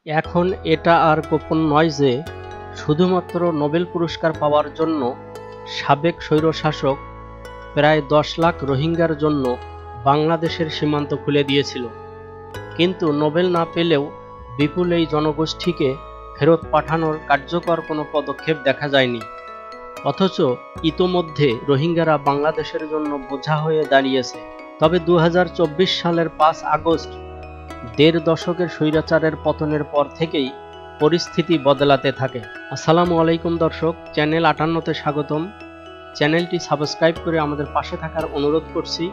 এখন এটা আর গোপন নয় যে শুধুমাত্র নোবেল পুরস্কার পাওয়ার জন্য সাবেক স্বৈরশাসক প্রায় ১০ লাখ রোহিঙ্গার জন্য বাংলাদেশের সীমান্ত খুলে দিয়েছিল। কিন্তু নোবেল না পেলেও বিপুল এই জনগোষ্ঠীকে ফেরত পাঠানোর কার্যকর কোনো পদক্ষেপ দেখা যায়নি। অথচ ইতোমধ্যে রোহিঙ্গারা বাংলাদেশের জন্য বোঝা হয়ে দাঁড়িয়েছে। তবে ২০২৪ সালের ৫ আগস্ট দেড় দশকের স্বৈরাচারের পতনের পর থেকেই পরিস্থিতি বদলাতে থাকে। আসসালামু আলাইকুম দর্শক, চ্যানেল ৫৮তে স্বাগতম। চ্যানেলটি সাবস্ক্রাইব করে আমাদের পাশে থাকার অনুরোধ করছি।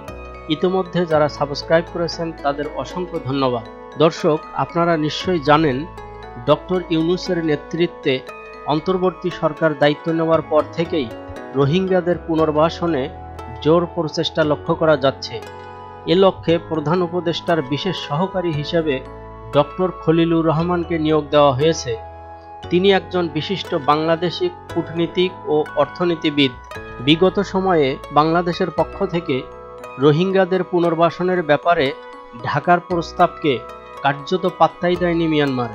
ইতিমধ্যে যারা সাবস্ক্রাইব করেছেন তাদের অসংখ্য ধন্যবাদ। দর্শক, আপনারা নিশ্চয়ই জানেন ডক্টর ইউনূসের নেতৃত্বে অন্তর্বর্তী সরকার দায়িত্ব নেওয়ার পর থেকেই রোহিঙ্গাদের পুনর্বাসনে জোর প্রচেষ্টা লক্ষ্য করা যাচ্ছে। এ লক্ষ্যে প্রধান উপদেষ্টার বিশেষ সহকারী হিসেবে ডক্টর খলিলুর রহমানকে নিয়োগ দেওয়া হয়েছে। তিনি একজন বিশিষ্ট বাংলাদেশি কূটনীতিক ও অর্থনীতিবিদ। বিগত সময়ে বাংলাদেশের পক্ষ থেকে রোহিঙ্গাদের পুনর্বাসনের ব্যাপারে ঢাকার প্রস্তাবকে কার্যত পাত্তাই দেয়নি মিয়ানমার।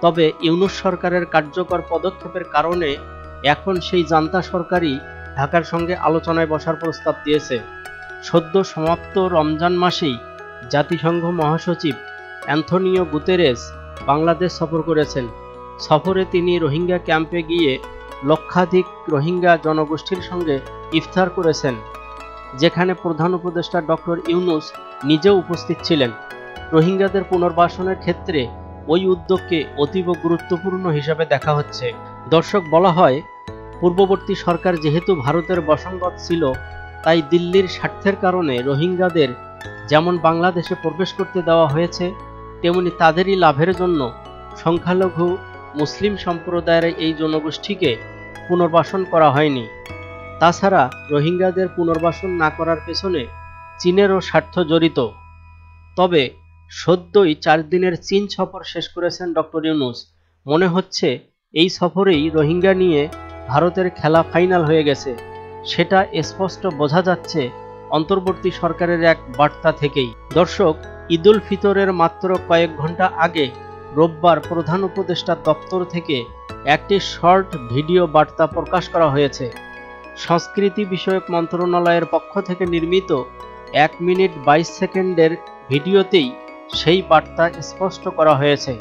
তবে ইউনূস সরকারের কার্যকর পদক্ষেপের কারণে এখন সেই জান্তা সরকারই ঢাকার সঙ্গে আলোচনায় বসার প্রস্তাব দিয়েছে। সদ্য সমাপ্ত রমজান মাসেই জাতিসংঘ মহাসচিব অ্যান্থনিও গুতেরেস বাংলাদেশ সফর করেছেন। সফরে তিনি রোহিঙ্গা ক্যাম্পে গিয়ে লক্ষাধিক রোহিঙ্গা জনগোষ্ঠীর সঙ্গে ইফতার করেছেন, যেখানে প্রধান উপদেষ্টা ডক্টর ইউনূস নিজেও উপস্থিত ছিলেন। রোহিঙ্গাদের পুনর্বাসনের ক্ষেত্রে ওই উদ্যোগকে অতীব গুরুত্বপূর্ণ হিসাবে দেখা হচ্ছে। দর্শক, বলা হয় পূর্ববর্তী সরকার যেহেতু ভারতের বশংগত ছিল, তাই দিল্লির স্বার্থের কারণে রোহিঙ্গাদের যেমন বাংলাদেশে প্রবেশ করতে দেওয়া হয়েছে, তেমনি তাদেরই লাভের জন্য সংখ্যালঘু মুসলিম সম্প্রদায়ের এই জনগোষ্ঠীকে পুনর্বাসন করা হয়নি। তাছাড়া রোহিঙ্গাদের পুনর্বাসন না করার পেছনে চীনেরও স্বার্থ জড়িত। তবে সদ্যই ৪ দিনের চীন সফর শেষ করেছেন ডক্টর ইউনূস। মনে হচ্ছে এই সফরেই রোহিঙ্গা নিয়ে ভারতের খেলা ফাইনাল হয়ে গেছে। সেটা স্পষ্ট বোঝা যাচ্ছে অন্তর্বর্তী সরকারের এক বার্তা থেকেই। দর্শক, ঈদুল ফিতরের মাত্র কয়েক ঘন্টা আগে রোববার প্রধান উপদেষ্টার দপ্তর থেকে একটি শর্ট ভিডিও বার্তা প্রকাশ করা হয়েছে। সংস্কৃতি বিষয়ক মন্ত্রণালয়ের পক্ষ থেকে নির্মিত ১ মিনিট ২২ সেকেন্ডের ভিডিওতেই সেই বার্তা স্পষ্ট করা হয়েছে।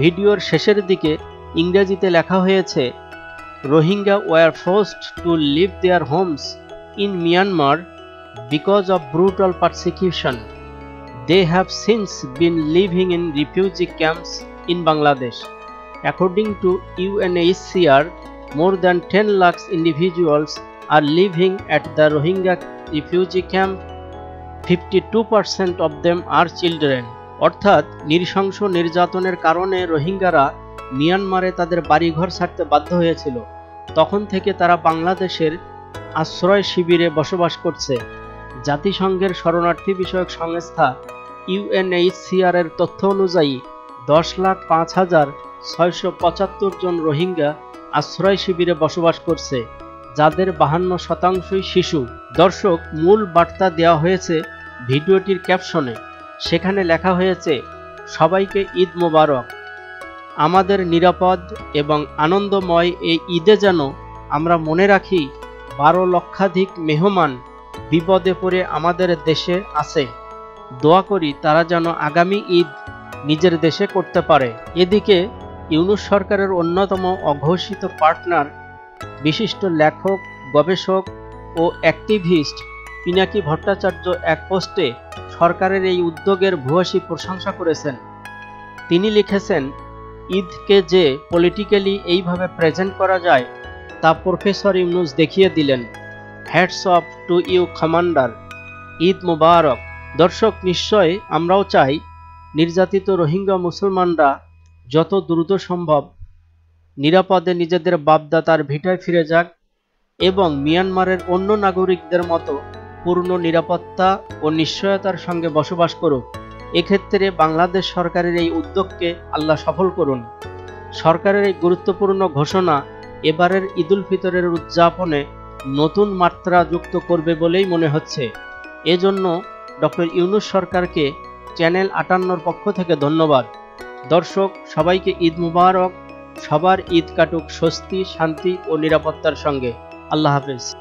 ভিডিওর শেষের দিকে ইংরেজিতে লেখা হয়েছে, Rohingya were forced to leave their homes in Myanmar because of brutal persecution. They have since been living in refugee camps in Bangladesh. According to UNHCR, more than 10 lakhs individuals are living at the Rohingya refugee camp. 52% of them are children. অর্থাৎ নৃশংস নির্যাতনের কারণে রোহিঙ্গারা মিয়ানমারে তাদের বাড়িঘর ছাড়তে বাধ্য হয়েছিল। তখন থেকে তারা বাংলাদেশের আশ্রয় শিবিরে বসবাস করছে। জাতিসংঘের শরণার্থী বিষয়ক সংস্থা UNHCR এর তথ্য অনুযায়ী ১০,০৫,৬৭৫ জন রোহিঙ্গা আশ্রয় শিবিরে বসবাস করছে, যাদের ৫২% শিশু। দর্শক, মূল বার্তা দেওয়া হয়েছে ভিডিওটির ক্যাপশনে। সেখানে লেখা হয়েছে, সবাইকে ঈদ মোবারক। আমাদের নিরাপদ এবং আনন্দময় এই ঈদে যেন আমরা মনে রাখি ১২ লক্ষাধিক মেহমান বিপদে পড়ে আমাদের দেশে আছে। দোয়া করি তারা যেন আগামী ঈদ নিজের দেশে করতে পারে। এদিকে ইউনূস সরকারের অন্যতম অঘোষিত পার্টনার বিশিষ্ট লেখক, গবেষক ও অ্যাক্টিভিস্ট পিনাকি ভট্টাচার্য এক পোস্টে সরকারের এই উদ্যোগের ভূয়সী প্রশংসা করেছেন। তিনি লিখেছেন, ঈদকে যে পলিটিক্যালি এইভাবে প্রেজেন্ট করা যায় তা প্রফেসর ইউনূস দেখিয়ে দিলেন। Hats off to you commander, Eid মুবারক। দর্শক, নিশ্চয় আমরাও চাই নির্যাতিত রোহিঙ্গা মুসলমানরা যত দ্রুত সম্ভব নিরাপদে নিজেদের বাপদাতার ভিটায় ফিরে যাক এবং মিয়ানমারের অন্য নাগরিকদের মতো পূর্ণ নিরাপত্তা ও নিশ্চয়তার সঙ্গে বসবাস করুক। এক্ষেত্রে বাংলাদেশ সরকারের এই উদ্যোগকে আল্লাহ সফল করুন। সরকারের এই গুরুত্বপূর্ণ ঘোষণা এবারের ঈদুল ফিতরের উদযাপনে নতুন মাত্রা যুক্ত করবে বলেই মনে হচ্ছে। এজন্য ডক্টর ইউনূস সরকারকে চ্যানেল ৫৮র পক্ষ থেকে ধন্যবাদ। দর্শক, সবাইকে ঈদ মুবারক। সবার ঈদ কাটুক স্বস্তি, শান্তি ও নিরাপত্তার সঙ্গে। আল্লাহ হাফেজ।